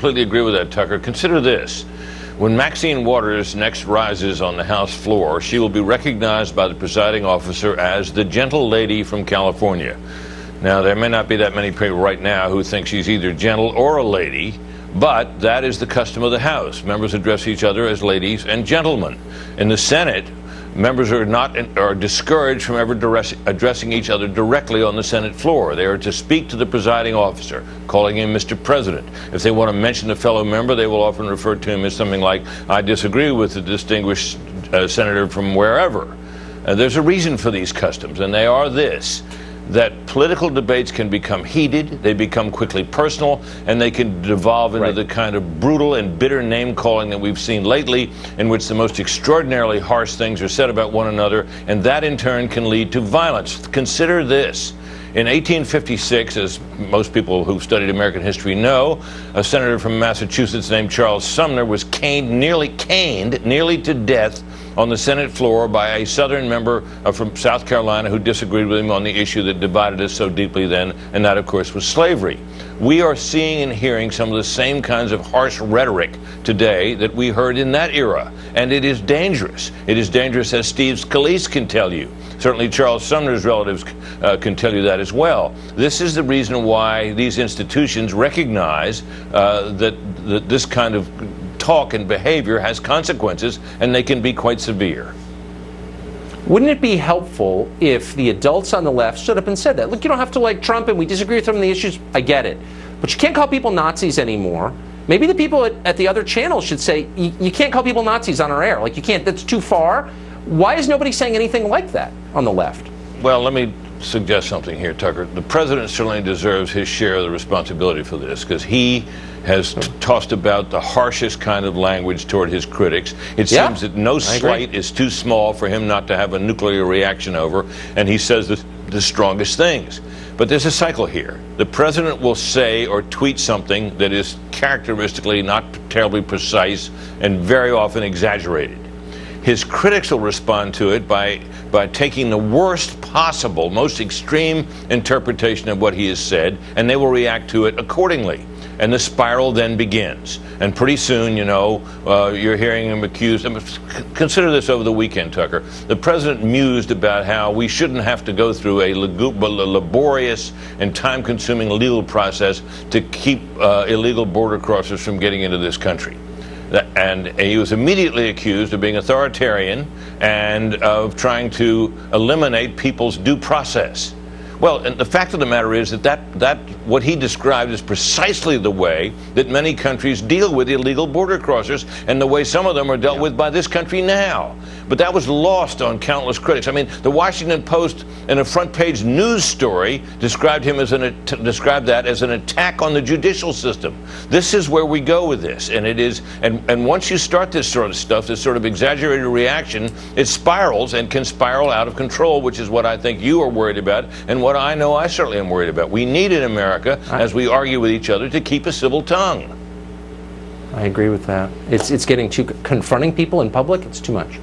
Completely agree with that, Tucker. Consider this. When Maxine Waters next rises on the House floor, she will be recognized by the presiding officer as the gentle lady from California. Now, there may not be that many people right now who think she's either gentle or a lady, but that is the custom of the House. Members address each other as ladies and gentlemen. In the Senate, members are discouraged from ever addressing each other directly on the Senate floor. They are to speak to the presiding officer, calling him Mr. President. If they want to mention a fellow member, they will often refer to him as something like, "I disagree with the distinguished senator from wherever." There's a reason for these customs, and they are this: that political debates can become heated, they become quickly personal, and they can devolve into the kind of brutal and bitter name-calling that we've seen lately, in which the most extraordinarily harsh things are said about one another, and that in turn can lead to violence. Consider this. In 1856, as most people who've studied American history know, a senator from Massachusetts named Charles Sumner was caned nearly to death on the Senate floor by a Southern member from South Carolina who disagreed with him on the issue that divided us so deeply then, and that, of course, was slavery. We are seeing and hearing some of the same kinds of harsh rhetoric today that we heard in that era, and it is dangerous. It is dangerous, as Steve Scalise can tell you. Certainly Charles Sumner's relatives can tell you that as well. This is the reason why these institutions recognize that this kind of talk and behavior has consequences, and they can be quite severe. Wouldn't it be helpful if the adults on the left stood up and said that? Look, you don't have to like Trump, and we disagree with some of the issues. I get it. But you can't call people Nazis anymore. Maybe the people at the other channels should say, you can't call people Nazis on our air. Like, you can't, that's too far. Why is nobody saying anything like that on the left? Well, let me suggest something here, Tucker. The president certainly deserves his share of the responsibility for this, because he has tossed about the harshest kind of language toward his critics. It seems that no slight is too small for him not to have a nuclear reaction over, and he says the strongest things. But there's a cycle here. The president will say or tweet something that is characteristically not terribly precise and very often exaggerated. His critics will respond to it by taking the worst possible, most extreme interpretation of what he has said, and they will react to it accordingly. And the spiral then begins. And pretty soon, you know, you're hearing him accused. Consider this over the weekend, Tucker. The president mused about how we shouldn't have to go through a laborious and time-consuming legal process to keep illegal border crossers from getting into this country. And he was immediately accused of being authoritarian and of trying to eliminate people's due process. Well, and the fact of the matter is that what he described is precisely the way that many countries deal with illegal border crossers, and the way some of them are dealt with by this country now. But that was lost on countless critics. I mean, the Washington Post, in a front-page news story, described that as an attack on the judicial system. This is where we go with this, and it is. And once you start this sort of stuff, this sort of exaggerated reaction, it spirals and can spiral out of control, which is what I think you are worried about, and what I know I certainly am worried about. We need in America, as we argue with each other, to keep a civil tongue. I agree with that. It's getting too confronting people in public. It's too much.